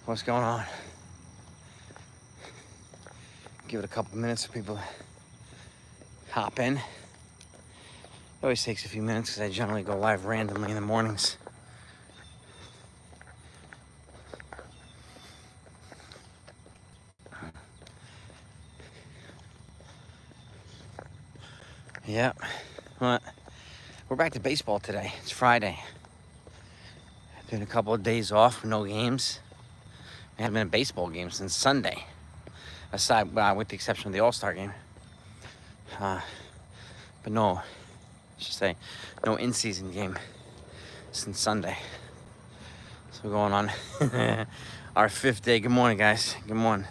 What's going on? Give it a couple minutes for people to hop in. It always takes a few minutes because I generally go live randomly in the mornings. Yep. Well, we're back to baseball today. It's Friday. Been a couple of days off, no games. There haven't been a baseball game since Sunday, aside with the exception of the All-Star game. But no, I should say, no in-season game since Sunday. So we're going on our 5th day. Good morning, guys. Good morning,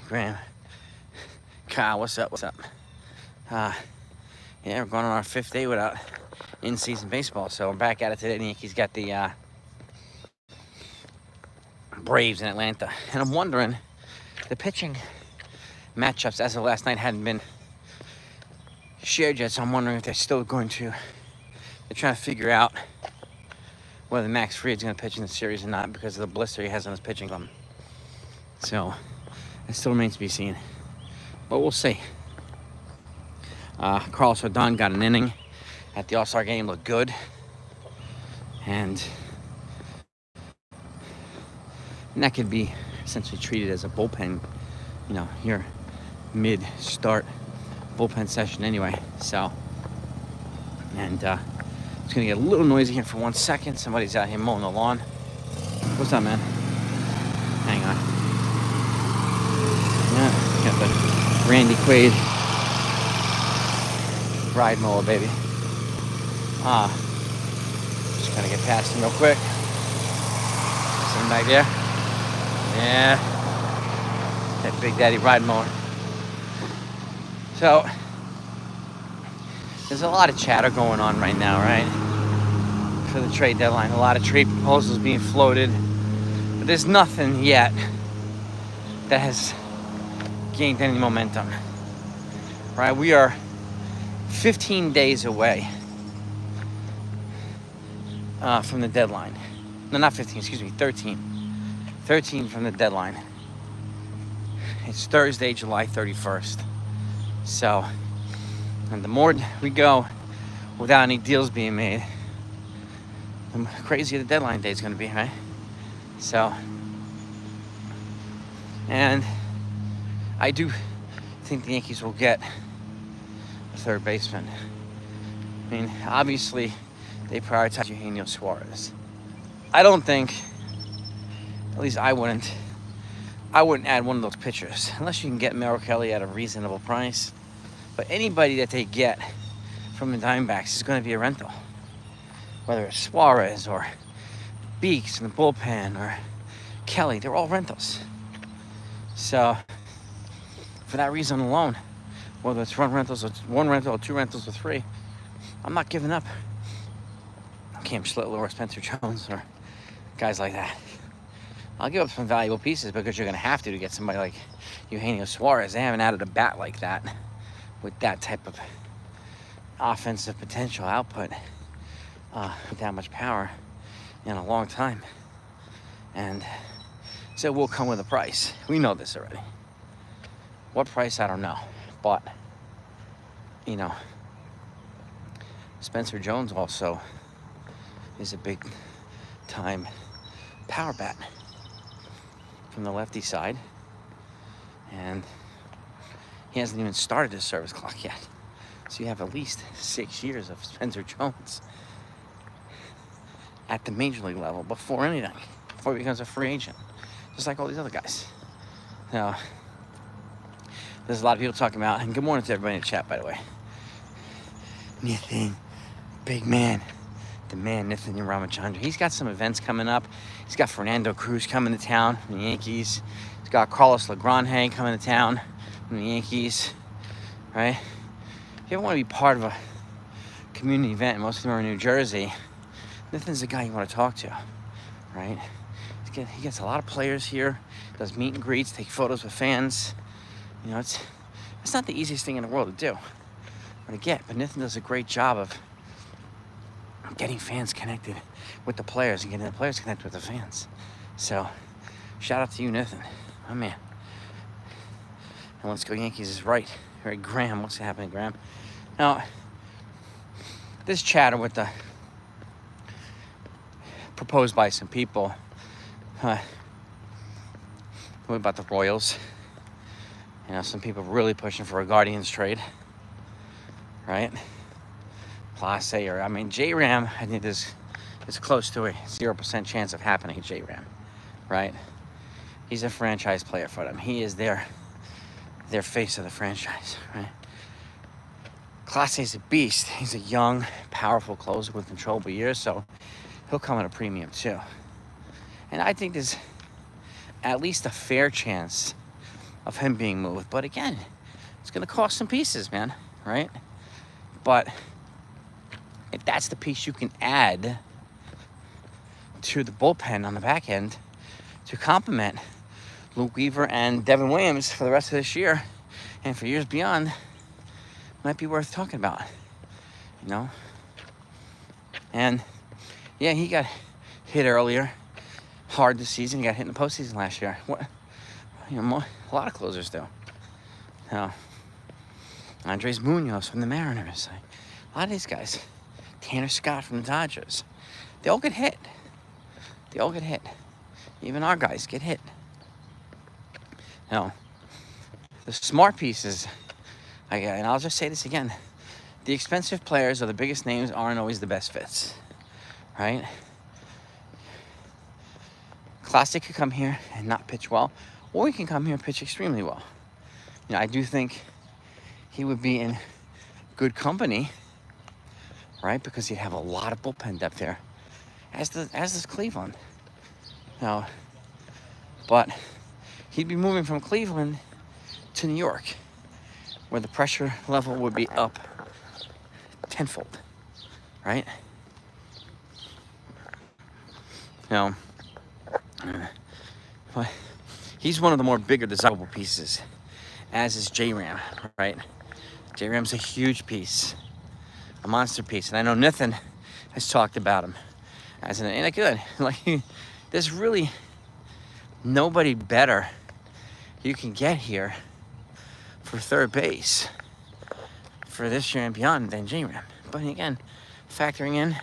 Graham, Kyle. What's up? What's up? Yeah, we're going on our 5th day without in-season baseball. So we're back at it today. The Yankees got the Braves in Atlanta, and I'm wondering, the pitching matchups as of last night hadn't been shared yet, so I'm wondering if they're still going to. They're trying to figure out whether Max Fried's going to pitch in the series or not because of the blister he has on his pitching glove. So it still remains to be seen, but we'll see. Carlos Rodon got an inning at the All-Star game, looked good, and that could be essentially treated as a bullpen, you know, your mid-start bullpen session anyway. So, and it's gonna get a little noisy here for 1 second. Somebody's out here mowing the lawn. What's up, man? Hang on. Yeah, got the Randy Quaid ride mower, baby. Just gonna get past him real quick. See him back there? Yeah, that Big Daddy ride mower. So there's a lot of chatter going on right now, right? For the trade deadline, a lot of trade proposals being floated, but there's nothing yet that has gained any momentum, right? We are 15 days away from the deadline. No, not 15, excuse me, 13. 13 from the deadline. It's Thursday, July 31st. So, and the more we go without any deals being made, the crazier the deadline day is going to be, right? So, and I do think the Yankees will get a third baseman. I mean, obviously, they prioritize Eugenio Suarez. I don't think, at least I wouldn't add one of those pitchers unless you can get Merrill Kelly at a reasonable price. But anybody that they get from the Diamondbacks is going to be a rental, whether it's Suarez or Beeks in the bullpen or Kelly. They're all rentals. So for that reason alone, whether it's one rental or two rentals or three, I'm not giving up Cam Schlittler or Spencer Jones or guys like that. I'll give up some valuable pieces because you're going to have to get somebody like Eugenio Suarez. They haven't added a bat like that with that type of offensive potential output with that much power in a long time. And so it will come with a price. We know this already. What price, I don't know. But, you know, Spencer Jones also is a big time power bat from the lefty side, and he hasn't even started his service clock yet. So you have at least 6 years of Spencer Jones at the major league level before anything, before he becomes a free agent, just like all these other guys. Now, there's a lot of people talking about, and good morning to everybody in the chat, by the way. Nathan, big man. The man, Nathan Ramachandra. He's got some events coming up. He's got Fernando Cruz coming to town from the Yankees. He's got Carlos Legrand coming to town from the Yankees, right? If you ever want to be part of a community event, most of them are in New Jersey, Nathan's the guy you want to talk to, right? He gets a lot of players here, does meet and greets, take photos with fans. You know, it's not the easiest thing in the world to do or to get, but Nathan does a great job of getting fans connected with the players and getting the players connected with the fans. So, shout out to you, Nathan. My man. And Let's Go Yankees is right. Right, Graham. What's happening, Graham? Now, this chatter with the proposed by some people what about the Royals? You know, some people really pushing for a Guardians trade, right? Place, or I mean, J-Ram, I think is close to a 0% chance of happening. J-Ram, right? He's a franchise player for them. He is their face of the franchise, right? Clase is a beast. He's a young, powerful closer with controllable years, so he'll come at a premium too. And I think there's at least a fair chance of him being moved. But again, it's going to cost some pieces, man, right? But if that's the piece you can add to the bullpen on the back end to complement Luke Weaver and Devin Williams for the rest of this year and for years beyond, might be worth talking about, you know? And yeah, he got hit earlier, hard this season. He got hit in the postseason last year. What, you know, a lot of closers do. Andres Munoz from the Mariners. A lot of these guys. Tanner Scott from the Dodgers. They all get hit. They all get hit. Even our guys get hit. Now, the smart pieces, and I'll just say this again, the expensive players or the biggest names aren't always the best fits, right? Classic could come here and not pitch well, or he can come here and pitch extremely well. You know, I do think he would be in good company, right? Because he'd have a lot of bullpen depth there, as does Cleveland. Now, but he'd be moving from Cleveland to New York, where the pressure level would be up tenfold, right? Now, but he's one of the more bigger, desirable pieces, as is J-Ram, right? J-Ram's a huge piece, a monster piece, and I know Nathan has talked about him as and like good. Like, there's really nobody better you can get here for third base for this year and beyond than J-Ram. But again, factoring in,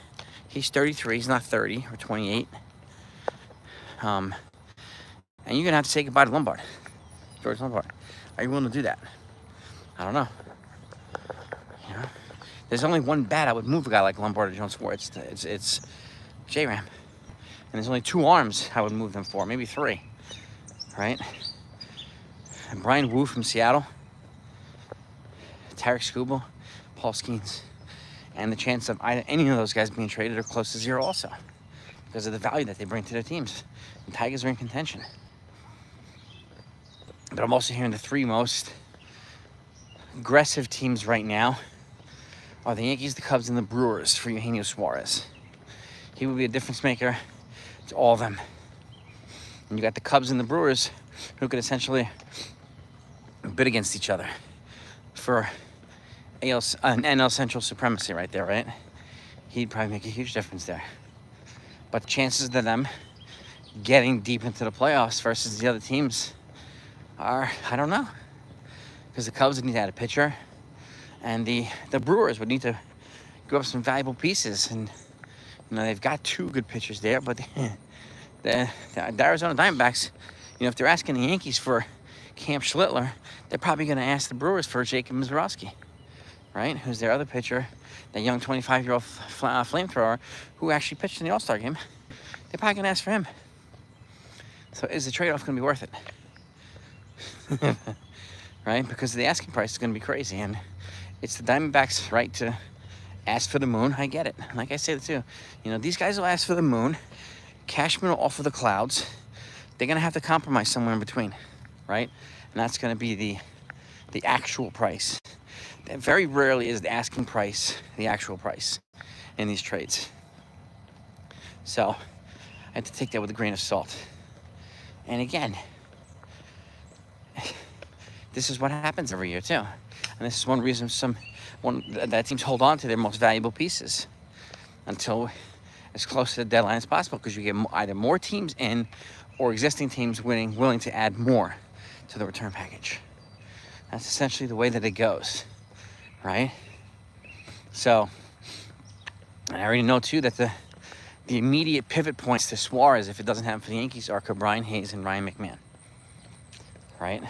he's 33, he's not 30 or 28. And you're gonna have to say goodbye to Lombard, George Lombard. Are you willing to do that? I don't know. You know, there's only one bat I would move a guy like Lombard or Jones for. It's J-Ram. And there's only two arms I would move them for, maybe three, right? And Brian Wu from Seattle, Tarek Skubal, Paul Skeens, and the chance of any of those guys being traded are close to zero also, because of the value that they bring to their teams. And Tigers are in contention. But I'm also hearing the three most aggressive teams right now are the Yankees, the Cubs, and the Brewers for Eugenio Suarez. He would be a difference maker to all of them. And you got the Cubs and the Brewers who could essentially bid against each other for NL Central supremacy right there, right? He'd probably make a huge difference there. But the chances of them getting deep into the playoffs versus the other teams are, I don't know. Because the Cubs would need to add a pitcher, and the Brewers would need to give up some valuable pieces. And, you know, they've got two good pitchers there, but the Arizona Diamondbacks, you know, if they're asking the Yankees for Cam Schlittler, they're probably going to ask the Brewers for Jacob Mizorowski, right? Who's their other pitcher, that young 25-year-old flamethrower who actually pitched in the All-Star game. They're probably going to ask for him. So is the trade-off going to be worth it? Right? Because the asking price is going to be crazy, and it's the Diamondbacks' right to ask for the moon. I get it. Like I said too, you know, these guys will ask for the moon. Cashman will offer the clouds. They're going to have to compromise somewhere in between, right? And that's going to be the actual price. Very rarely is the asking price the actual price in these trades. So I have to take that with a grain of salt. And again, this is what happens every year too. And this is one reason that teams hold on to their most valuable pieces. until as close to the deadline as possible, because you get either more teams in or existing teams willing to add more to the return package. That's essentially the way that it goes, right? So, and I already know too that the immediate pivot points to Suarez, if it doesn't happen for the Yankees, are Brian Hayes and Ryan McMahon, right?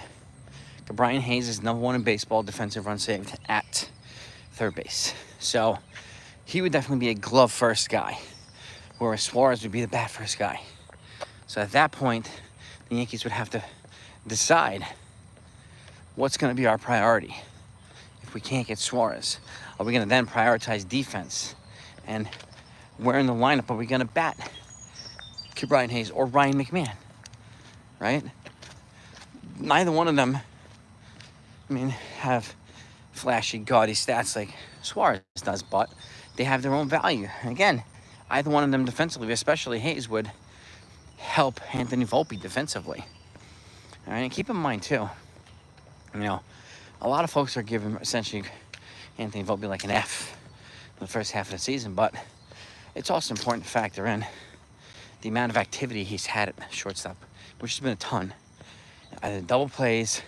Brian Hayes is #1 in baseball defensive run saved at third base. So he would definitely be a glove first guy, whereas Suarez would be the bat first guy. So at that point, the Yankees would have to decide what's going to be our priority. If we can't get Suarez, are we going to then prioritize defense? And where in the lineup are we going to bat Brian Hayes or Ryan McMahon, right? Neither one of them, have flashy, gaudy stats like Suarez does, but they have their own value. And again, either one of them defensively, especially Hayes, would help Anthony Volpe defensively. All right, and keep in mind too, a lot of folks are giving essentially Anthony Volpe like an F in the first half of the season, but it's also important to factor in the amount of activity he's had at shortstop, which has been a ton. Either double plays,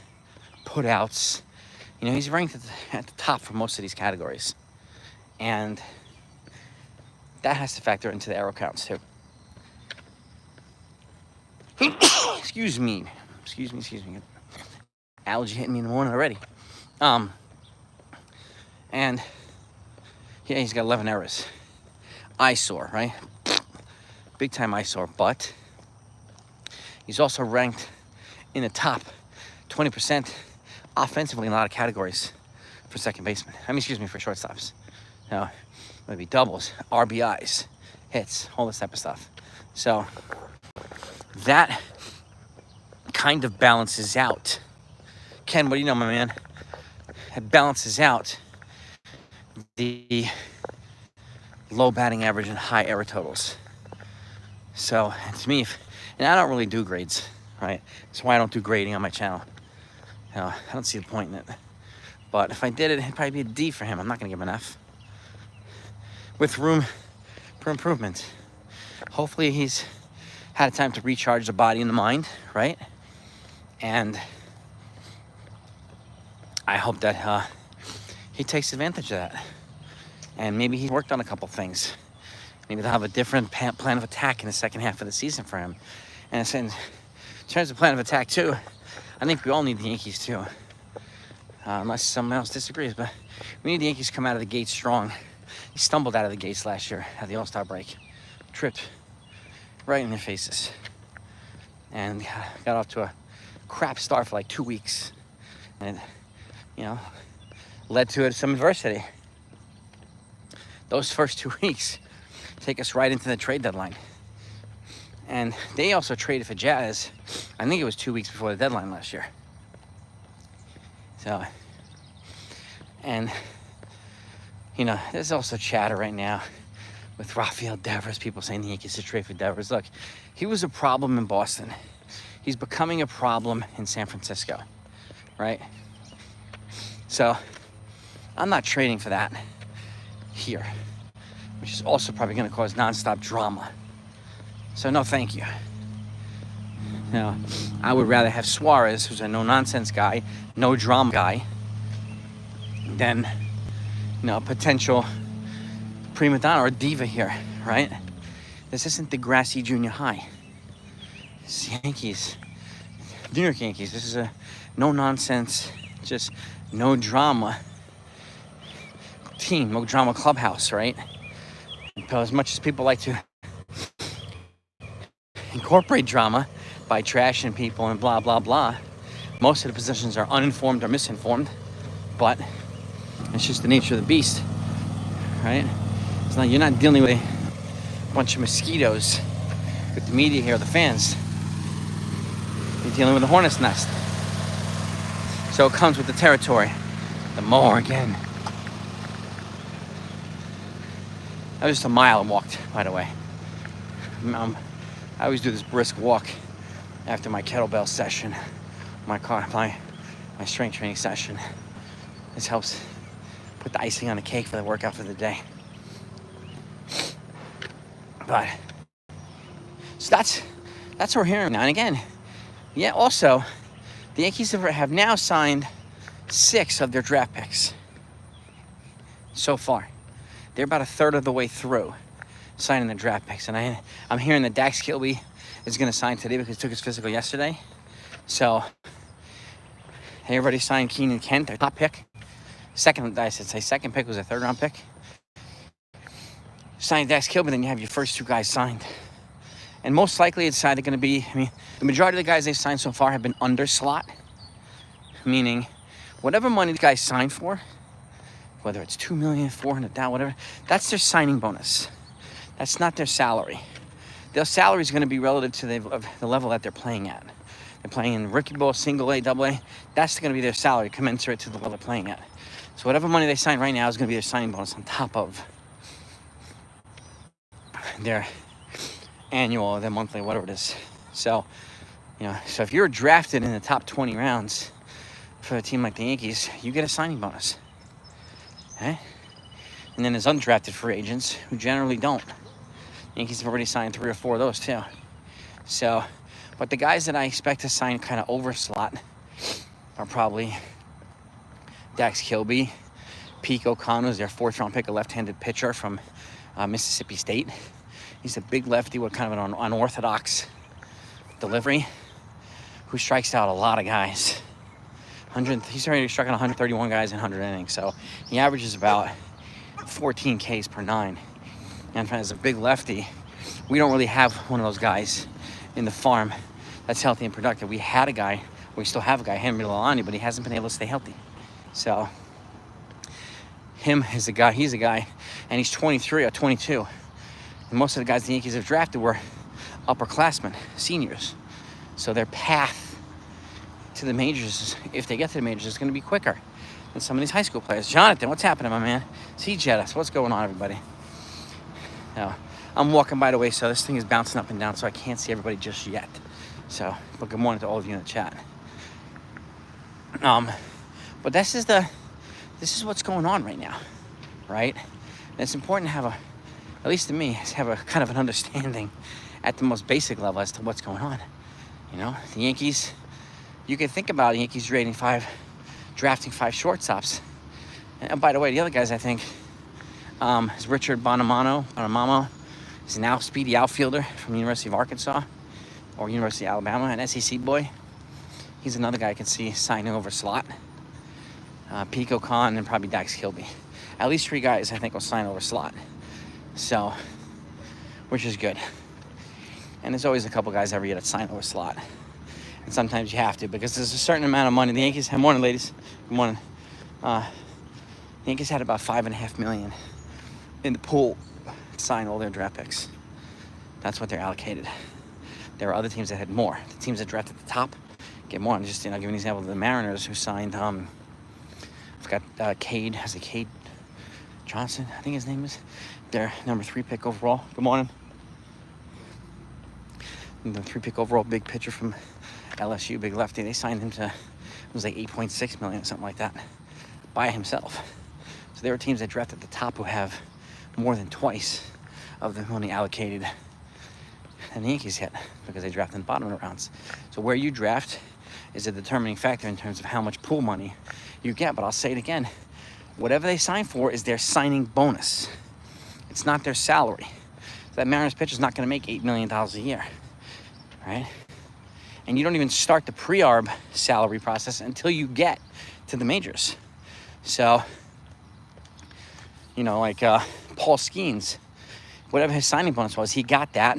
put outs. He's ranked at the top for most of these categories. And that has to factor into the error counts too. Excuse me. Allergy hit me in the morning already. And yeah, he's got 11 errors. Eyesore, right? Big time eyesore. But he's also ranked in the top 20% offensively in a lot of categories for second baseman. For shortstops. Maybe doubles, RBIs, hits, all this type of stuff. So that kind of balances out. Ken, what do you know, my man? It balances out the low batting average and high error totals. So to me, and I don't really do grades, right? That's why I don't do grading on my channel. I don't see the point in it. But if I did it, it'd probably be a D for him. I'm not going to give him an F. With room for improvement. Hopefully he's had time to recharge the body and the mind, right? And I hope that he takes advantage of that. And maybe he's worked on a couple things. Maybe they'll have a different plan of attack in the second half of the season for him. And in terms of plan of attack too, I think we all need the Yankees too. Unless someone else disagrees, but we need the Yankees to come out of the gate strong. He stumbled out of the gates last year at the All-Star break. Tripped right in their faces. And got off to a crap start for like 2 weeks. And led to some adversity. Those first 2 weeks take us right into the trade deadline. And they also traded for Jazz, I think it was 2 weeks before the deadline last year. So, and, there's also chatter right now with Rafael Devers, people saying the Yankees should trade for Devers. Look, he was a problem in Boston. He's becoming a problem in San Francisco, right? So, I'm not trading for that here, which is also probably going to cause nonstop drama. So, no, thank you. I would rather have Suarez, who's a no-nonsense guy, no-drama guy, than, a potential prima donna or diva here, right? This isn't Degrassi Junior High. This is Yankees, New York Yankees. This is a no-nonsense, just no-drama team, no-drama clubhouse, right? Because as much as people like to incorporate drama by trashing people and blah, blah, blah, most of the positions are uninformed or misinformed, but it's just the nature of the beast, right? It's not, you're not dealing with a bunch of mosquitoes with the media here, the fans. You're dealing with a hornet's nest. So it comes with the territory. The more again. That was just a mile I walked, by the way. I always do this brisk walk after my kettlebell session, my strength training session. This helps put the icing on the cake for the workout for the day. But so that's what we're hearing now. And again, yeah, also the Yankees have now signed 6 of their draft picks so far. They're about a third of the way through signing the draft picks. And I'm hearing that Dax Kilby is going to sign today because he took his physical yesterday. So they already signed Keenan Kent, their top pick. Second pick was a 3rd round pick. Signed Dax Kilby, then you have your first 2 guys signed. And most likely it's either going to be, the majority of the guys they've signed so far have been under slot. Meaning, whatever money the guys signed for, whether it's $2 million, $400,000, whatever, that's their signing bonus. That's not their salary. Their salary is going to be relative to the level that they're playing at. They're playing in rookie ball, single A, double A. That's going to be their salary, commensurate to the level they're playing at. So whatever money they sign right now is going to be their signing bonus on top of their annual or their monthly, whatever it is. So, so if you're drafted in the top 20 rounds for a team like the Yankees, you get a signing bonus. Okay? And then there's undrafted free agents who generally don't. The Yankees have already signed 3 or 4 of those too. So, but the guys that I expect to sign kind of over slot are probably Dax Kilby, Pete O'Connor is their 4th round pick, a left-handed pitcher from Mississippi State. He's a big lefty with kind of an unorthodox delivery who strikes out a lot of guys. He's already struck out 131 guys in 100 innings, so he averages about 14 Ks per 9. And as a big lefty, we don't really have one of those guys in the farm that's healthy and productive. We still have a guy, Henry Lalani, but he hasn't been able to stay healthy. So he's a guy, and he's 23 or 22. And most of the guys the Yankees have drafted were upperclassmen, seniors. So their path to the majors, if they get to the majors, is going to be quicker than some of these high school players. Jonathan, what's happening, my man? C-Jettis, what's going on, everybody? Now, I'm walking by the way, so this thing is bouncing up and down, so I can't see everybody just yet. So, but good morning to all of you in the chat. But this is what's going on right now, right? And it's important to have at least to me, have a kind of an understanding at the most basic level as to what's going on. The Yankees, you can think about the Yankees drafting 5 shortstops. And by the way, the other guys I think is Richard Bonamamo. He's an speedy outfielder from the University of Arkansas or University of Alabama, an SEC boy. He's another guy I can see signing over slot. Pico Khan and probably Dax Kilby. At least 3 guys I think will sign over slot. So, which is good. And there's always a couple guys every year that sign over slot. And sometimes you have to because there's a certain amount of money. The Yankees have, morning ladies, good morning. The Yankees had about $5.5 million in the pool to sign all their draft picks. That's what they're allocated. There are other teams that had more. The teams that drafted at the top get more. And just, give an example of the Mariners who signed, I forgot, Cade Johnson, I think his name is. Their number 3 pick overall. Good morning. The 3 pick overall, big pitcher from LSU, big lefty. They signed him to, it was like $8.6 million, something like that, by himself. So there are teams that draft at the top who have more than twice of the money allocated than the Yankees hit because they draft in the bottom of the rounds. So where you draft is a determining factor in terms of how much pool money you get. But I'll say it again, whatever they sign for is their signing bonus. It's not their salary. So that Mariners pitcher is not going to make $8 million a year, right? And you don't even start the pre-arb salary process until you get to the majors. So, Paul Skeens, whatever his signing bonus was, he got that,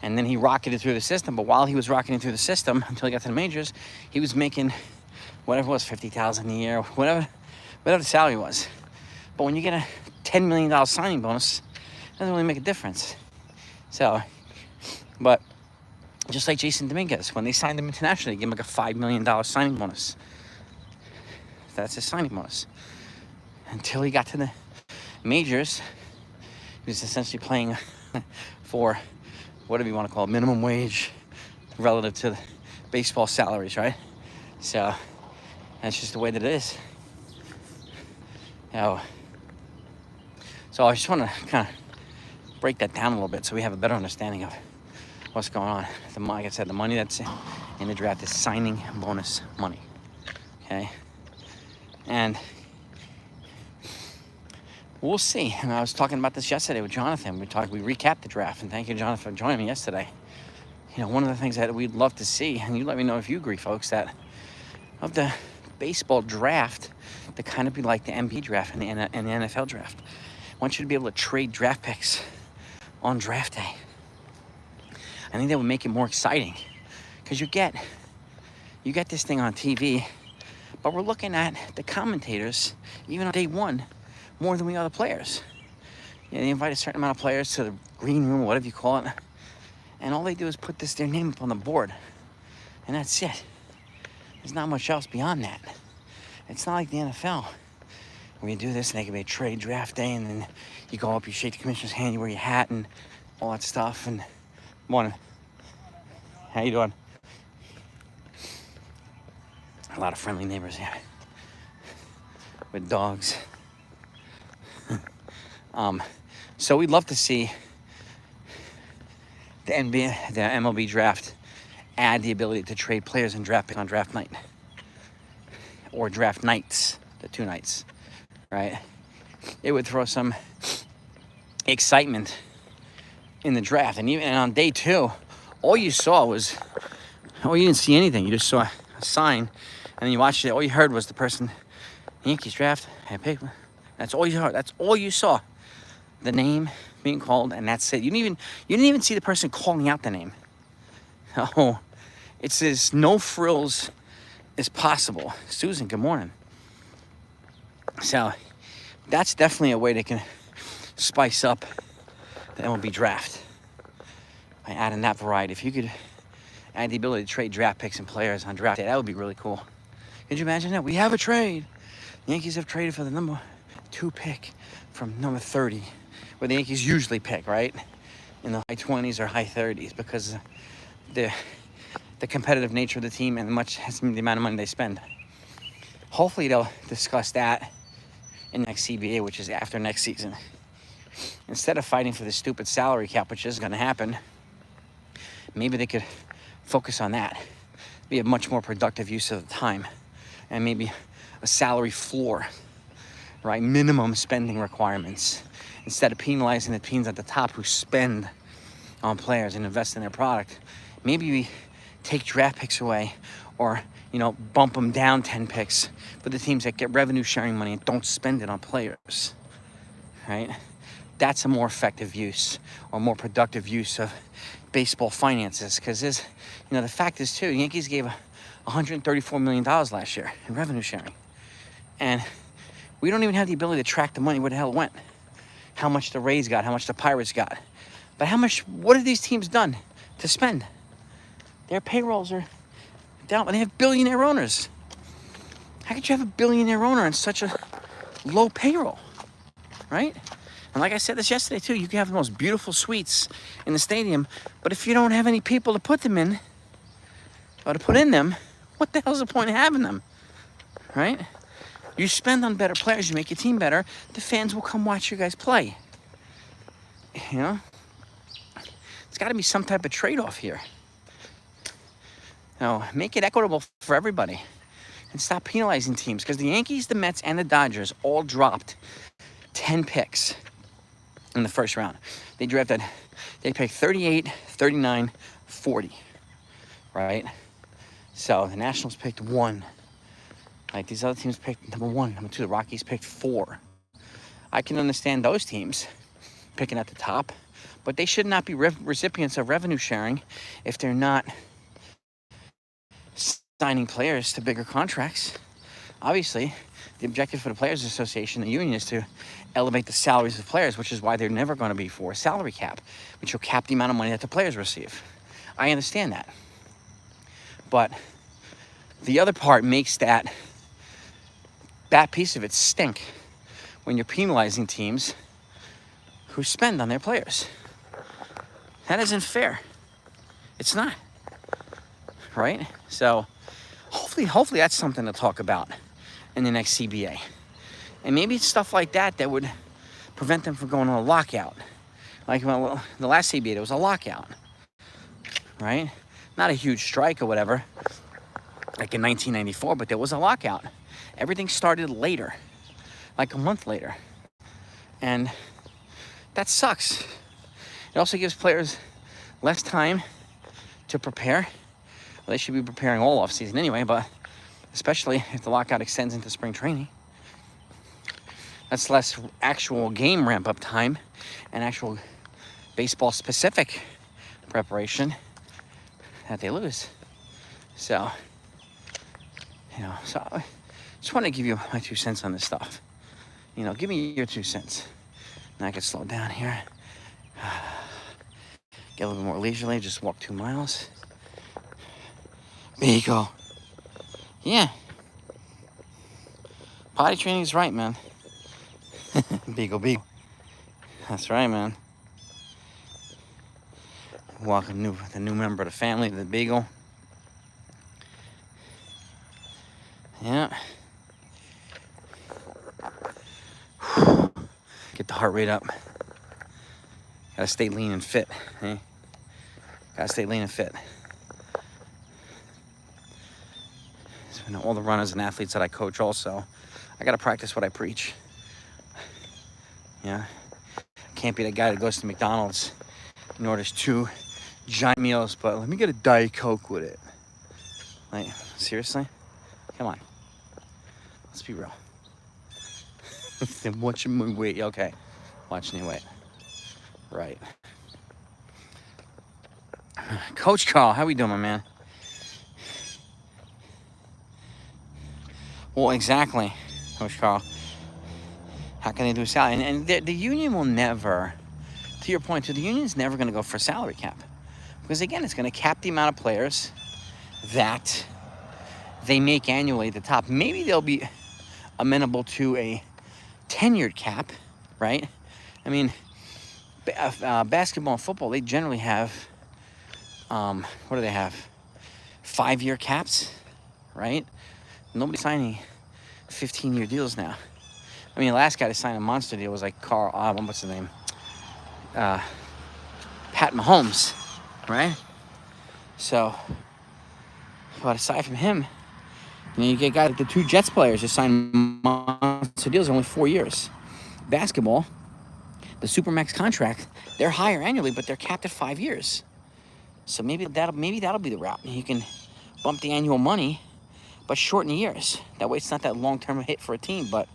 and then he rocketed through the system. But while he was rocketing through the system until he got to the majors, he was making whatever it was, $50,000 a year, whatever the salary was. But when you get a $10 million signing bonus, it doesn't really make a difference. So, but just like Jason Dominguez, when they signed him internationally, they gave him like a $5 million signing bonus. That's his signing bonus. Until he got to the majors, he was essentially playing for whatever you want to call it, minimum wage relative to the baseball salaries, right? So that's just the way that it is. So I just want to kind of break that down a little bit so we have a better understanding of what's going on. Like I said, the money that's in the draft is signing bonus money, okay? And we'll see. And I was talking about this yesterday with Jonathan. We recapped the draft, and thank you, Jonathan, for joining me yesterday. You know, one of the things that we'd love to see, and you let me know if you agree, folks, that of the baseball draft to kind of be like the NBA draft and the NFL draft. I want you to be able to trade draft picks on draft day. I think that would make it more exciting, because you get this thing on TV, but we're looking at the commentators, even on day one, more than we are the players. You know, they invite a certain amount of players to the green room, whatever you call it, and all they do is put their name up on the board, and that's it. There's not much else beyond that. It's not like the NFL, where you do this and they can be a trade draft day, and then you go up, you shake the commissioner's hand, you wear your hat and all that stuff. And morning, how you doing? A lot of friendly neighbors here with dogs. So we'd love to see the MLB draft add the ability to trade players and draft picks on draft night, or draft nights, the 2 nights, right? It would throw some excitement in the draft. And even on day 2, all you saw was, you didn't see anything. You just saw a sign, and then you watched it. All you heard was the person, Yankees draft, that's all you heard. That's all you saw. The name being called, and that's it. You didn't even see the person calling out the name. Oh, it's as no frills as possible. Susan, good morning. So that's definitely a way they can spice up the MLB draft by adding that variety. If you could add the ability to trade draft picks and players on draft day, that would be really cool. Could you imagine that? We have a trade. The Yankees have traded for the number 2 pick from number 30, where the Yankees usually pick, right? In the high 20s or high 30s, because the competitive nature of the team and the amount of money they spend. Hopefully they'll discuss that in next CBA, which is after next season. Instead of fighting for the stupid salary cap, which is going to happen, maybe they could focus on that. Be a much more productive use of the time, and maybe a salary floor, right? Minimum spending requirements, instead of penalizing the teams at the top who spend on players and invest in their product. Maybe we take draft picks away, or bump them down 10 picks for the teams that get revenue sharing money and don't spend it on players, right? That's a more effective use, or more productive use of baseball finances, because the fact is too, the Yankees gave $134 million last year in revenue sharing, and we don't even have the ability to track the money where the hell it went, how much the Rays got, how much the Pirates got, but what have these teams done to spend? Their payrolls are down, and they have billionaire owners. How could you have a billionaire owner on such a low payroll, right? And like I said this yesterday too, you can have the most beautiful suites in the stadium, but if you don't have any people to put them in, or to put in them, what the hell's the point of having them, right? You spend on better players, you make your team better, the fans will come watch you guys play. It's got to be some type of trade-off here. Make it equitable for everybody, and stop penalizing teams, because the Yankees, the Mets, and the Dodgers all dropped 10 picks in the first round. They picked 38, 39, 40, right? So the Nationals picked 1. Like, these other teams picked number 1, number 2. The Rockies picked 4. I can understand those teams picking at the top, but they should not be recipients of revenue sharing if they're not signing players to bigger contracts. Obviously, the objective for the Players Association, the union, is to elevate the salaries of players, which is why they're never going to be for a salary cap, which will cap the amount of money that the players receive. I understand that. But the other part makes that piece of it stink, when you're penalizing teams who spend on their players. That isn't fair. It's not, right? So hopefully that's something to talk about in the next CBA. And maybe it's stuff like that that would prevent them from going on a lockout, Like well, the last CBA, there was a lockout, right? Not a huge strike or whatever, like in 1994, but there was a lockout. Everything started later, like a month later. And that sucks. It also gives players less time to prepare. Well, they should be preparing all off season anyway, but especially if the lockout extends into spring training. That's less actual game ramp up time and actual baseball specific preparation that they lose. So, you know, so I just want to give you my 2 cents on this stuff. You know, give me your 2 cents. And I can slow down here. Get a little bit more leisurely, just walk 2 miles. There you go. Yeah. Potty training is right, man. Beagle, beagle. That's right, man. Welcome the new member of the family, the beagle. Yeah. Get the heart rate up. Gotta stay lean and fit. Eh? Gotta stay lean and fit. So, all the runners and athletes that I coach also, I gotta practice what I preach. Yeah. Can't be the guy that goes to McDonald's and orders 2 giant meals, but let me get a Diet Coke with it. Like, seriously? Come on. Let's be real. Watching me wait. Okay. Watching me wait. Right. Coach Carl, how we doing, my man? Well, exactly, Coach Carl. How can they do a salary? And the union will never, to your point, the union's never going to go for a salary cap. Because, again, it's going to cap the amount of players that they make annually at the top. Maybe they'll be amenable to a tenured cap, right? I mean, basketball and football, they generally have, what do they have? 5-year caps, right? Nobody's signing 15-year deals now. I mean, the last guy to sign a monster deal was like what's his name? Pat Mahomes, right? So, but aside from him, you get guys like the 2 Jets players just signed monster deals, only 4 years. Basketball, the Supermax contract, they're higher annually, but they're capped at 5 years. So maybe that'll be the route. You can bump the annual money, but shorten the years. That way, it's not that long-term hit for a team, but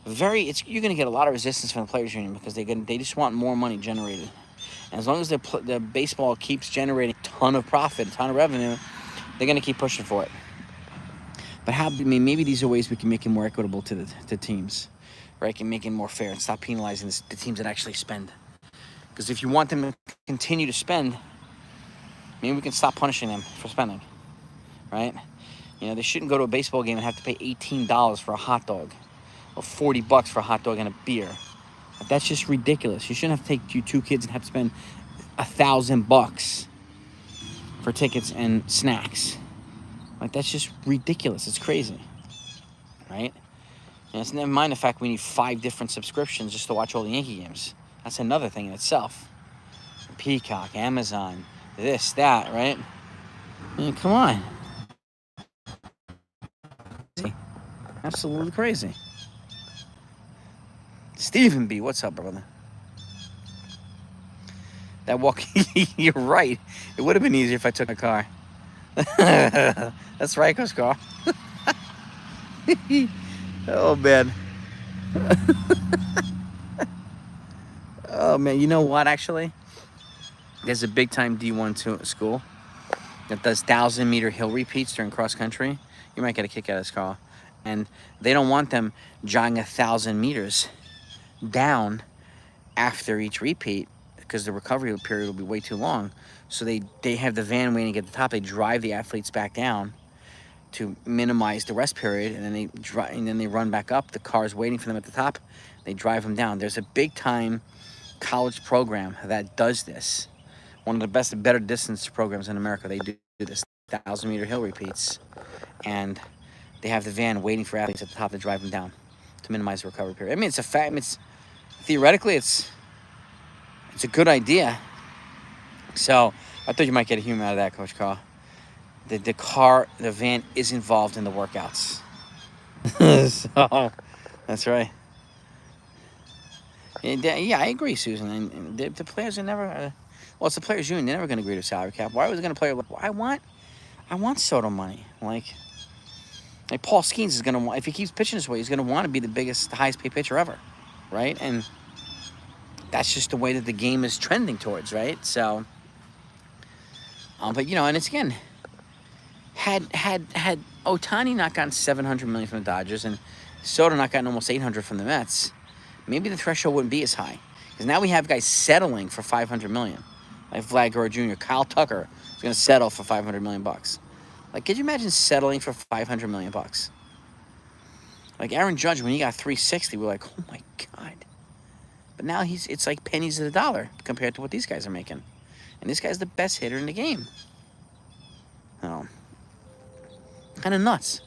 you're going to get a lot of resistance from the players' union because they just want more money generated. And as long as the baseball keeps generating a ton of profit, a ton of revenue, they're going to keep pushing for it. But maybe these are ways we can make it more equitable to teams, right? And make it more fair and stop penalizing the teams that actually spend. Because if you want them to continue to spend, maybe we can stop punishing them for spending, right? You know, they shouldn't go to a baseball game and have to pay $18 for a hot dog or $40 for a hot dog and a beer. That's just ridiculous. You shouldn't have to take your 2 kids and have to spend $1,000 for tickets and snacks. Like, that's just ridiculous. It's crazy, right? And it's never mind the fact we need 5 different subscriptions just to watch all the Yankee games. That's another thing in itself. Peacock, Amazon, this, that, right? I mean, come on. Absolutely crazy. Stephen B, what's up, brother? That walk, you're right. It would have been easier if I took a car. That's right, Coach Carl. Oh, man. Oh, man. You know what, actually? There's a big-time D1 school that does 1,000-meter hill repeats during cross-country. You might get a kick out of this, Carl. And they don't want them jogging 1,000 meters down after each repeat because the recovery period will be way too long. So they have the van waiting at the top. They drive the athletes back down to minimize the rest period, and then they run back up. The car's waiting for them at the top. They drive them down. There's a big-time college program that does this. One of the best, better distance programs in America. They do this 1,000-meter hill repeats, and they have the van waiting for athletes at the top to drive them down to minimize the recovery period. I mean, it's a fact. Theoretically, it's It's a good idea. So I thought you might get a humor out of that, Coach Carl. The van is involved in the workouts. So that's right. Yeah, I agree, Susan. And the players are never. Well, it's the players' union. They're never going to agree to a salary cap. Why was it going to play? I want Soto money. Like Paul Skeens is going to want. If he keeps pitching this way, he's going to want to be the biggest, highest paid pitcher ever, right? And that's just the way that the game is trending towards, right? So, but and it's again, had Ohtani not gotten $700 million from the Dodgers and Soto not gotten almost $800 from the Mets, maybe the threshold wouldn't be as high. Because now we have guys settling for $500 million, like Vlad Guerrero Jr., Kyle Tucker is going to settle for $500 million bucks. Like, could you imagine settling for $500 million bucks? Like Aaron Judge, when he got 360, we're like, oh my God. But now it's like pennies to the dollar compared to what these guys are making. And this guy's the best hitter in the game. Oh. Kind of nuts.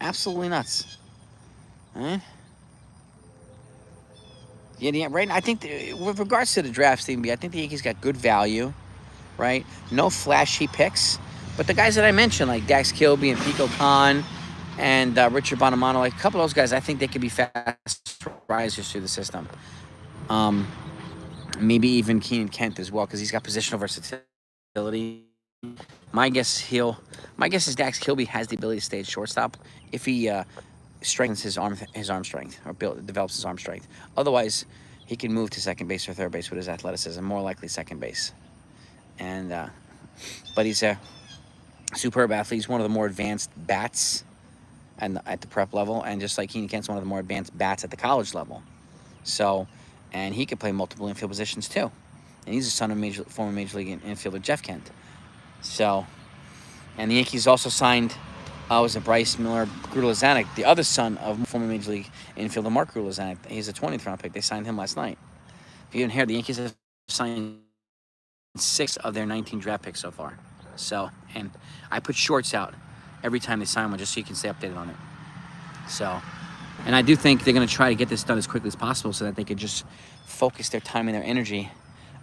Absolutely nuts. All right? Yeah, right. I think with regards to the draft, Stephen B, I think the Yankees got good value, right? No flashy picks. But the guys that I mentioned, like Dax Kilby and Pico Khan and Richard Bonamano, like a couple of those guys, I think they could be fast risers through the system. Maybe even Keenan Kent as well, because he's got positional versatility. My guess is Dax Kilby has the ability to stay at shortstop if he strengthens his arm strength or develops his arm strength. Otherwise, he can move to second base or third base with his athleticism. More likely second base. And but he's a superb athlete. He's one of the more advanced bats at the prep level, and just like Keenan Kent's one of the more advanced bats at the college level. So, and he could play multiple infield positions too. And he's the son of former Major League infielder Jeff Kent. So, and the Yankees also signed, was it Bryce Miller Grudelazanik, the other son of former Major League infielder Mark Grudelazanik. He's a 20th round pick. They signed him last night. If you didn't hear, the Yankees have signed 6 of their 19 draft picks so far. So, and I put shorts out every time they sign one just so you can stay updated on it. So, and I do think they're going to try to get this done as quickly as possible so that they could just focus their time and their energy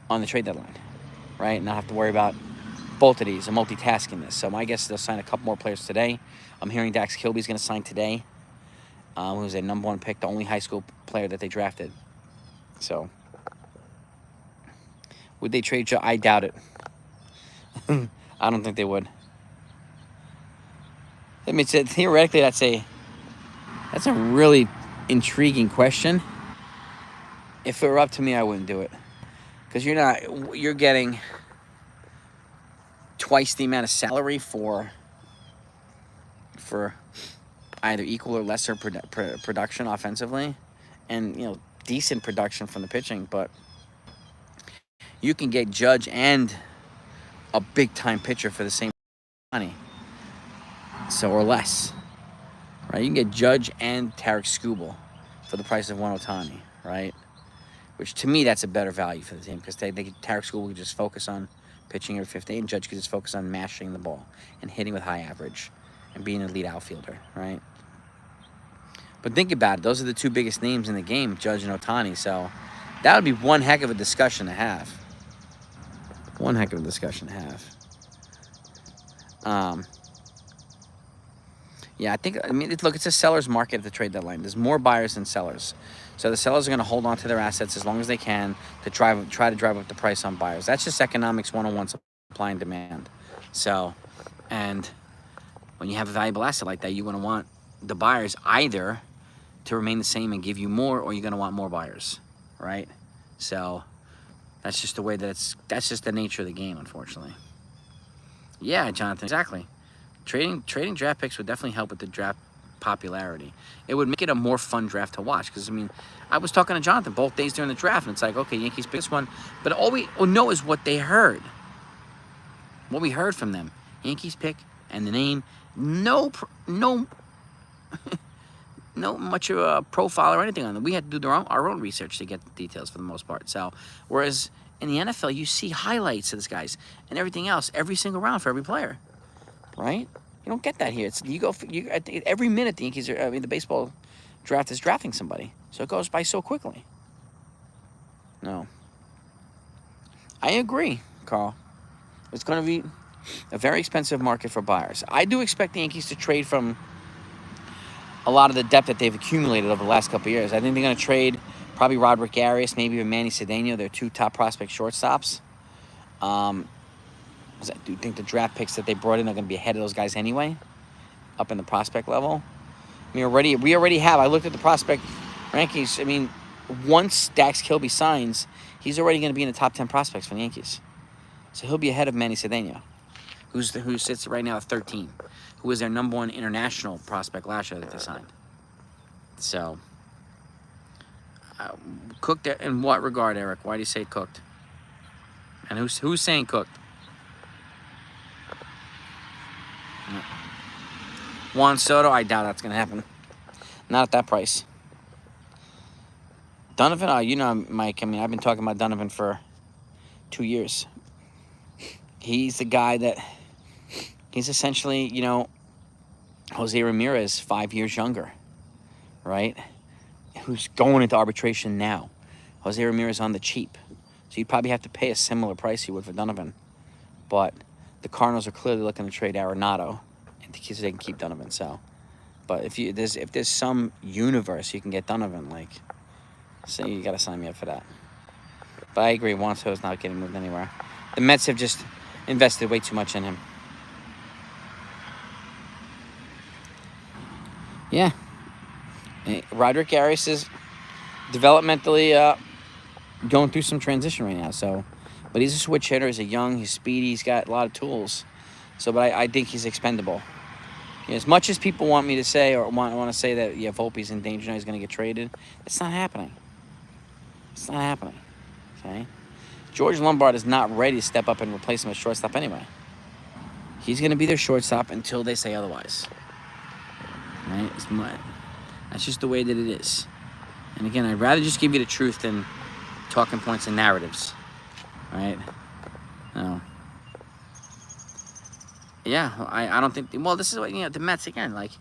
on the trade deadline, right? Not have to worry about both of these and multitasking this. So my guess is they'll sign a couple more players today. I'm hearing Dax Kilby's going to sign today, who's a number 1 pick, the only high school player that they drafted. So, would they trade Joe? I doubt it. I don't think they would. I mean, theoretically, that's a really intriguing question. If it were up to me, I wouldn't do it. Because you're getting twice the amount of salary for either equal or lesser production offensively, and decent production from the pitching. But you can get Judge and a big time pitcher for the same money, so or less, right? You can get Judge and Tarek Skubal for the price of one Ohtani, right? Which to me, that's a better value for the team, because Tarek Skubal could just focus on pitching every 15, and Judge could just focus on mashing the ball and hitting with high average and being an elite outfielder, right? But think about it. Those are the 2 biggest names in the game, Judge and Ohtani. So that would be one heck of a discussion to have. One heck of a discussion to have. Yeah, look, it's a seller's market at the trade deadline. There's more buyers than sellers. So the sellers are going to hold on to their assets as long as they can to try to drive up the price on buyers. That's just economics 101, supply and demand. So, and when you have a valuable asset like that, you're going to want the buyers either to remain the same and give you more, or you're going to want more buyers, right? So that's just the way that's just the nature of the game, unfortunately. Yeah, Jonathan, exactly. Trading draft picks would definitely help with the draft popularity. It would make it a more fun draft to watch, because I was talking to Jonathan both days during the draft, and it's like, okay, Yankees pick this one, but all we know is what they heard. What we heard from them. Yankees pick and the name. No much of a profile or anything on them. We had to do our own research to get the details for the most part. So, whereas in the NFL, you see highlights of these guys and everything else every single round for every player, right? You don't get that here. Every minute the Yankees the baseball draft is drafting somebody, so it goes by so quickly. No. I agree, Carl. It's going to be a very expensive market for buyers. I do expect the Yankees to trade from a lot of the depth that they've accumulated over the last couple of years. I think they're going to trade probably Roderick Arias, maybe even Manny Cedeno. They're 2 top prospect shortstops. I do think the draft picks that they brought in are going to be ahead of those guys anyway, up in the prospect level. I mean, we already have. I looked at the prospect rankings. I mean, once Dax Kilby signs, he's already going to be in the top 10 prospects for the Yankees. So he'll be ahead of Manny Cedeno, who sits right now at 13, who was their #1 international prospect last year that they signed. So, cooked in what regard, Eric? Why do you say cooked? And who's saying cooked? Juan Soto, I doubt that's going to happen. Not at that price. Donovan, you know, Mike, I mean, I've been talking about Donovan for 2 years. He's the guy that, he's essentially, you know, Jose Ramirez 5 years younger, right? Who's going into arbitration now. Jose Ramirez on the cheap. So you'd probably have to pay a similar price you would for Donovan. But the Cardinals are clearly looking to trade Arenado so they can keep Donovan. So, but if there's some universe you can get Donovan, like, so you got to sign me up for that. But I agree, Juan Soto's not getting moved anywhere. The Mets have just invested way too much in him. Yeah. Roderick Arias is developmentally going through some transition right now. So, but he's a switch hitter. He's young. He's speedy. He's got a lot of tools. So, but I think he's expendable. As much as people want me to say or want to say that Volpe's in danger now, he's going to get traded, it's not happening. It's not happening. Okay. George Lombard is not ready to step up and replace him as shortstop anyway. He's going to be their shortstop until they say otherwise. Right? That's just the way that it is. And again, I'd rather just give you the truth than talking points and narratives. Right? No. Yeah, I don't think... Well, this is what, the Mets, again, like,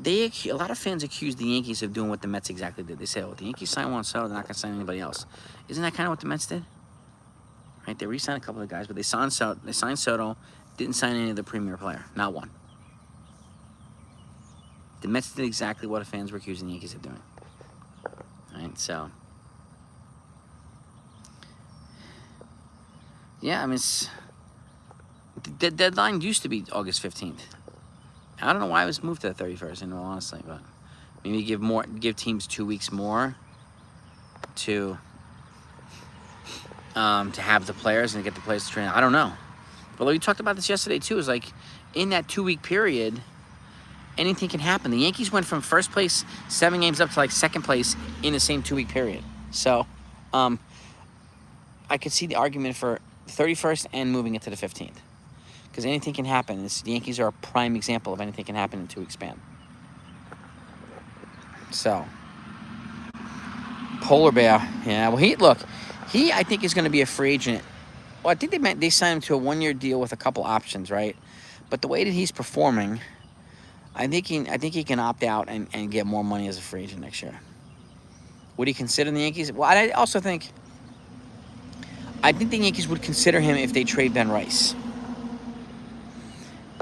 a lot of fans accuse the Yankees of doing what the Mets exactly did. They say, oh, the Yankees signed Juan Soto, they're not going to sign anybody else. Isn't that kind of what the Mets did? Right? They re-signed a couple of guys, but they signed Soto, didn't sign any of the premier player. Not one. The Mets did exactly what fans were accusing the Yankees of doing. Right, so... Yeah, I mean, the deadline used to be August 15th. I don't know why it was moved to the 31st, in all honesty, but maybe give teams 2 weeks more to have the players and get the players to train. I don't know. But we talked about this yesterday, too. Is like, in that 2-week period, anything can happen. The Yankees went from first place 7 games up to like second place in the same 2-week period. So, I could see the argument for the 31st and moving it to the 15th. Because anything can happen. The Yankees are a prime example of anything can happen in 2 week span. So, Polar Bear, yeah. Well, I think is going to be a free agent. Well, I think they signed him to a 1-year deal with a couple options, right? But the way that he's performing, I think he can opt out and get more money as a free agent next year. Would he consider the Yankees? Well, I also think the Yankees would consider him if they trade Ben Rice.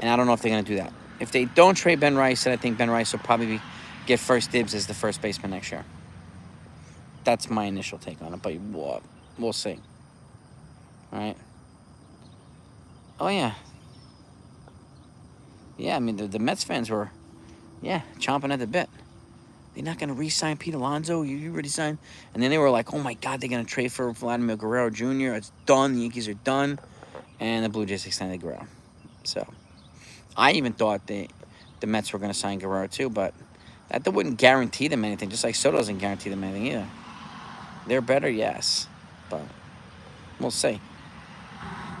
And I don't know if they're going to do that. If they don't trade Ben Rice, then I think Ben Rice will probably get first dibs as the first baseman next year. That's my initial take on it, but we'll see. All right? Oh, yeah. Yeah, I mean, the Mets fans were, chomping at the bit. They're not going to re-sign Pete Alonso? You already signed? And then they were like, oh, my God, they're going to trade for Vladimir Guerrero Jr. It's done. The Yankees are done. And the Blue Jays extended Guerrero. So, I even thought the Mets were going to sign Guerrero too, but that wouldn't guarantee them anything, just like Soto doesn't guarantee them anything either. They're better, yes, but we'll see.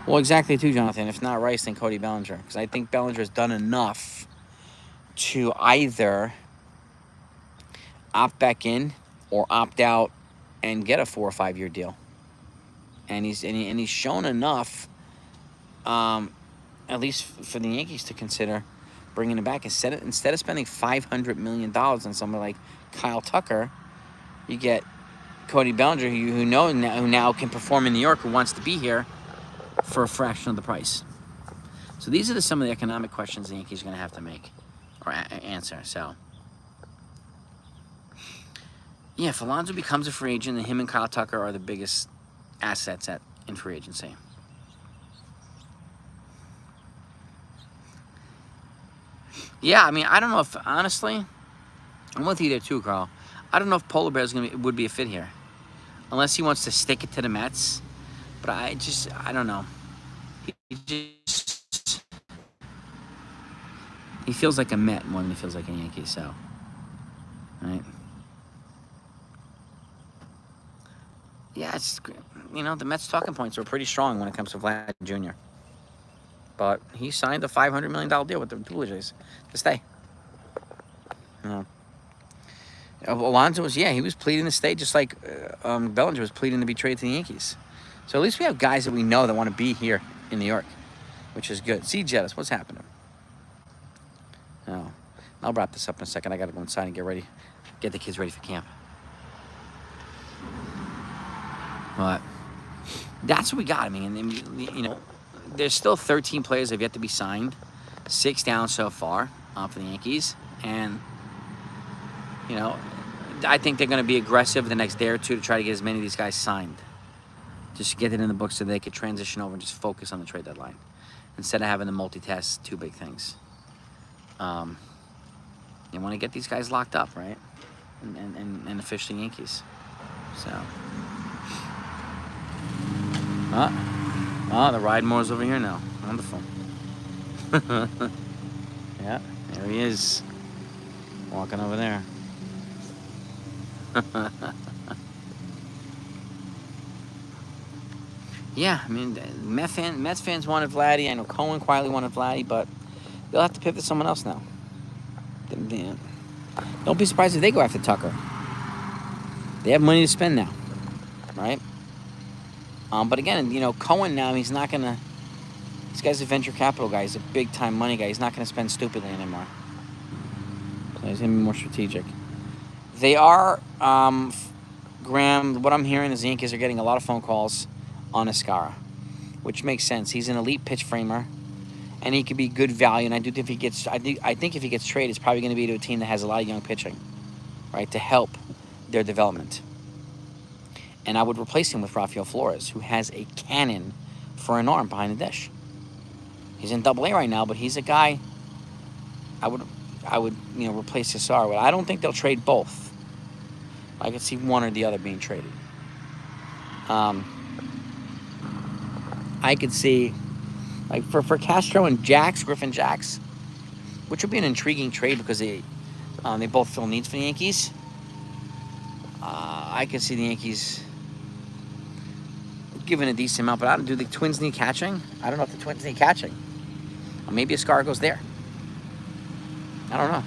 Well, exactly too, Jonathan. If not Rice, then Cody Bellinger, because I think Bellinger's done enough to either opt back in or opt out and get a 4 or 5 year deal. And he's shown enough, at least for the Yankees to consider bringing him back. Instead of spending $500 million on someone like Kyle Tucker, you get Cody Bellinger, who now can perform in New York, who wants to be here for a fraction of the price. So these are some of the economic questions the Yankees are going to have to make or answer. So, yeah, if Alonso becomes a free agent, then him and Kyle Tucker are the biggest assets in free agency. Yeah, I mean, I don't know if, honestly, I'm with you there too, Carl. I don't know if Polar Bear would be a fit here. Unless he wants to stick it to the Mets. But I don't know. He feels like a Met more than he feels like a Yankee, so. Right? Yeah, it's, the Mets talking points are pretty strong when it comes to Vlad Jr. But he signed a $500 million deal with the Blue Jays to stay. Alonso he was pleading to stay just like Bellinger was pleading to be traded to the Yankees. So at least we have guys that we know that want to be here in New York, which is good. See, Jettis, what's happening? Oh, I'll wrap this up in a second. I got to go inside and get the kids ready for camp. But that's what we got. I mean, there's still 13 players that have yet to be signed, 6 down so far for the Yankees, and I think they're going to be aggressive the next day or two to try to get as many of these guys signed. Just get it in the book so they could transition over and just focus on the trade deadline instead of having to multitask 2 big things. You want to get these guys locked up, right? And officially Yankees. So. The ride more's over here now. Wonderful. Yeah, there he is. Walking over there. Yeah, I mean, Mets fans wanted Vladdy. I know Cohen quietly wanted Vladdy, but they'll have to pivot to someone else now. Don't be surprised if they go after Tucker. They have money to spend now, right? But again, Cohen now, he's not going to... This guy's a venture capital guy. He's a big-time money guy. He's not going to spend stupidly anymore. So he's going to be more strategic. They are, Graham, what I'm hearing is the Yankees are getting a lot of phone calls on Escara, which makes sense. He's an elite pitch framer, and he could be good value. And I do think if he gets, I think if he gets traded, it's probably going to be to a team that has a lot of young pitching, right, to help their development. And I would replace him with Rafael Flores, who has a cannon for an arm behind the dish. He's in Double-A right now, but he's a guy I would replace Cesar with. I don't think they'll trade both. I could see one or the other being traded. I could see, like, for Castro and Griffin Jacks, which would be an intriguing trade because they both fill needs for the Yankees. I could see the Yankees giving a decent amount, but do the Twins need catching? I don't know if the Twins need catching. Or maybe Escar goes there. I don't know.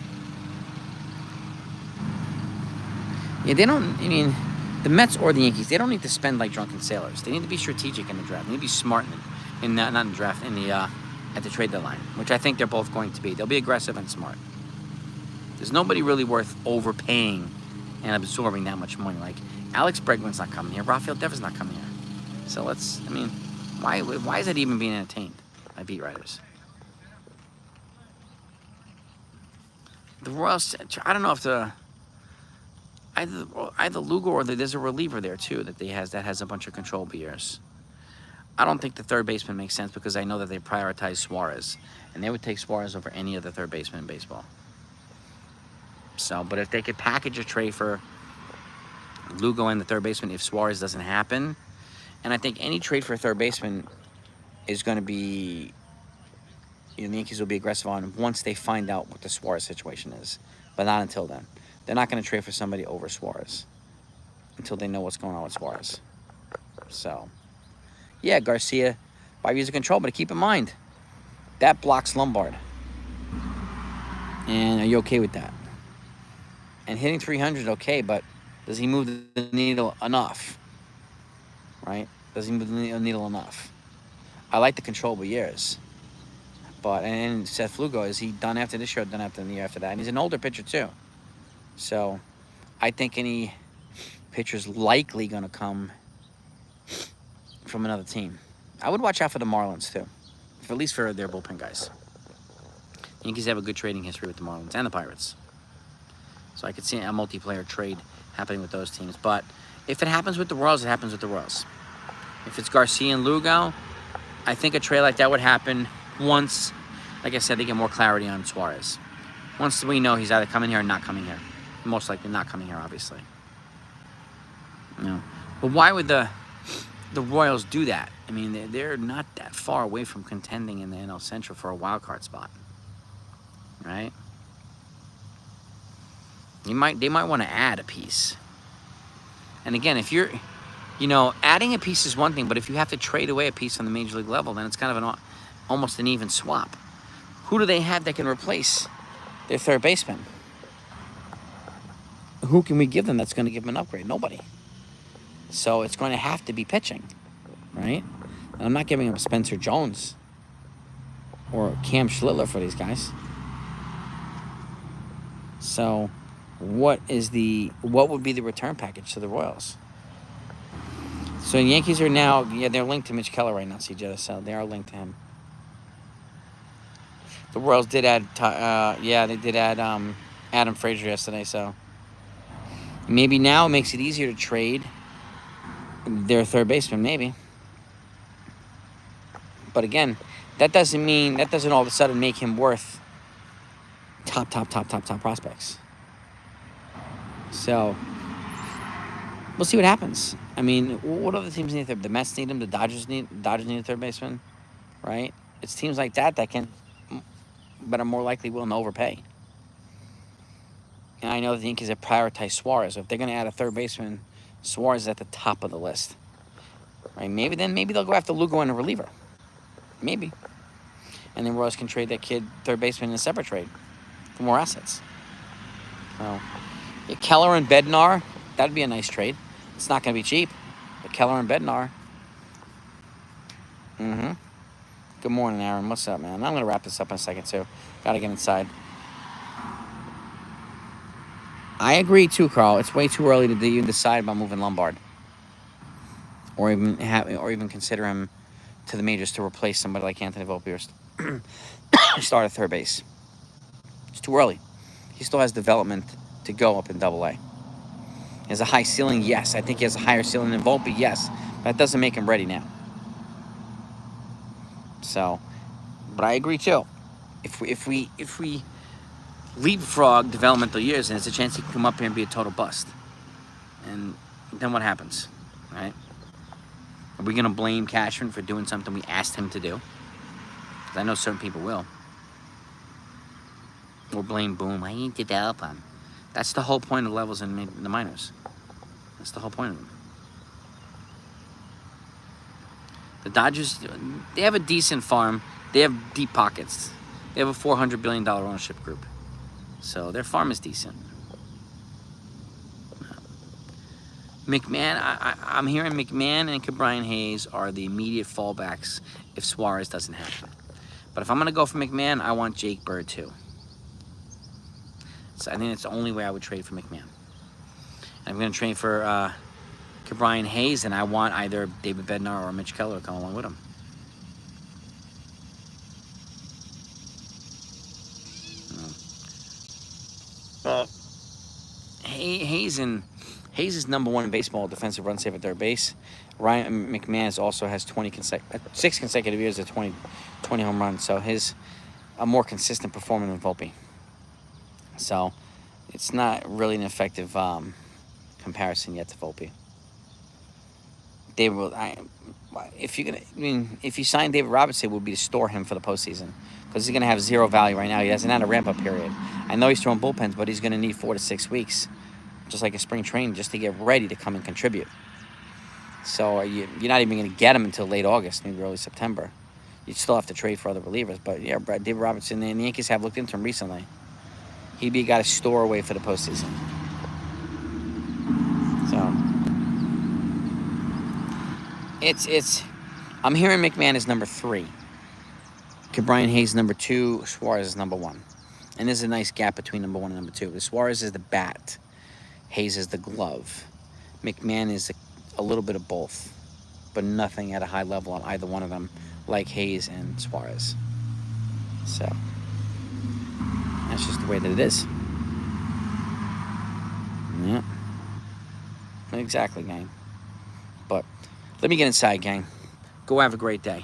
Yeah, they don't, the Mets or the Yankees, they don't need to spend like drunken sailors. They need to be strategic in the draft. They need to be smart not in the draft, at the trade deadline, which I think they're both going to be. They'll be aggressive and smart. There's nobody really worth overpaying and absorbing that much money. Like, Alex Bregman's not coming here. Rafael Devers not coming here. So why is that even being entertained by beat writers? The Royals, I don't know if either Lugo or there's a reliever there too that has a bunch of controllable years. I don't think the third baseman makes sense because I know that they prioritize Suarez, and they would take Suarez over any other third baseman in baseball. So, but if they could package a trade for Lugo and the third baseman if Suarez doesn't happen, and I think any trade for a third baseman is going to be, the Yankees will be aggressive on once they find out what the Suarez situation is, but not until then. They're not going to trade for somebody over Suarez until they know what's going on with Suarez. So, yeah, Garcia, 5 years of control, but keep in mind, that blocks Lombard. And are you okay with that? And hitting 300, okay, but does he move the needle enough? Right? Does he move the needle enough? I like the controllable years. But, and Seth Lugo, is he done after this year or done after the year after that? And he's an older pitcher, too. So, I think any pitcher's likely going to come from another team. I would watch out for the Marlins too, at least for their bullpen guys. The Yankees have a good trading history with the Marlins and the Pirates. So I could see a multiplayer trade happening with those teams. But if it happens with the Royals, it happens with the Royals. If it's Garcia and Lugo, I think a trade like that would happen once, like I said, they get more clarity on Suarez. Once we know he's either coming here or not coming here. Most likely not coming here, obviously. No. But why would the Royals do that? I mean, they're not that far away from contending in the NL Central for a wild card spot. Right? They might want to add a piece. And again, if you're, adding a piece is one thing, but if you have to trade away a piece on the major league level, then it's kind of almost an even swap. Who do they have that can replace their third baseman? Who can we give them that's going to give them an upgrade? Nobody. So it's going to have to be pitching, right? And I'm not giving up Spencer Jones or Cam Schlittler for these guys. So what would be the return package to the Royals? So the Yankees are now, they're linked to Mitch Keller right now, CJ. So they are linked to him. The Royals did add, they did add Adam Frazier yesterday. So maybe now it makes it easier to trade their third baseman, maybe. But again, that doesn't all of a sudden make him worth top prospects. So we'll see what happens. I mean, what other teams need? The Mets need him. The Dodgers need a third baseman, right? It's teams like that can, but are more likely willing to overpay. And I know the Yankees have prioritized Suarez. So if they're going to add a third baseman, Suarez is at the top of the list, right? Maybe they'll go after Lugo and a reliever, maybe, and then Royals can trade that kid third baseman in a separate trade for more assets. So, Keller and Bednar, that'd be a nice trade. It's not going to be cheap, but Keller and Bednar. Good morning, Aaron. What's up, man? I'm going to wrap this up in a second, too. Got to get inside. I agree, too, Carl. It's way too early to even decide about moving Lombard. Or even consider him to the majors to replace somebody like Anthony Volpe or start at third base. It's too early. He still has development to go up in Double-A. He has a high ceiling, yes. I think he has a higher ceiling than Volpe, yes. But that doesn't make him ready now. So, but I agree too. If we leapfrog developmental years, and it's a chance he can come up here and be a total bust. And then what happens, right? Are we going to blame Cashman for doing something we asked him to do? Because I know certain people will. Or blame Boom. I need to develop him. That's the whole point of levels in the minors. That's the whole point of them. The Dodgers, they have a decent farm. They have deep pockets. They have a $400 billion ownership group. So their farm is decent. McMahon, I'm hearing McMahon and Ke'Bryan Hayes are the immediate fallbacks if Suarez doesn't happen. But if I'm going to go for McMahon, I want Jake Bird too. So I think it's the only way I would trade for McMahon. And I'm going to trade for Ke'Bryan Hayes, and I want either David Bednar or Mitch Keller to come along with him. Hayes is number one in baseball defensive run save at third base. Ryan McMahon also has 6 consecutive years of 20 home runs. So he's a more consistent performer than Volpe. So it's not really an effective comparison yet to Volpe. If you sign David Robertson, it would be to store him for the postseason because he's going to have zero value right now. He hasn't had a ramp-up period. I know he's throwing bullpens, but he's going to need 4 to 6 weeks, just like a spring training, just to get ready to come and contribute. So you're not even going to get him until late August, maybe early September. You still have to trade for other relievers. But yeah, David Robertson, and the Yankees have looked into him recently. He'd be a guy to store away for the postseason. So I'm hearing McMahon is number 3. Ke'Bryan Hayes number 2. Suarez is number 1. And there's a nice gap between number 1 and number 2. Suarez is the bat. Hayes is the glove. McMahon is a little bit of both, but nothing at a high level on either one of them, like Hayes and Suarez. So that's just the way that it is. Yeah, exactly, gang. But let me get inside, gang. Go have a great day.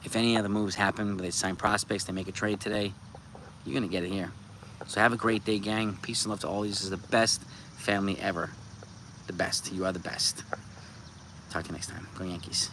If any other moves happen, they sign prospects, they make a trade today, you're gonna get it here. So have a great day, gang. Peace and love to all of you. This is the best family ever. The best. You are the best. Talk to you next time. Go Yankees.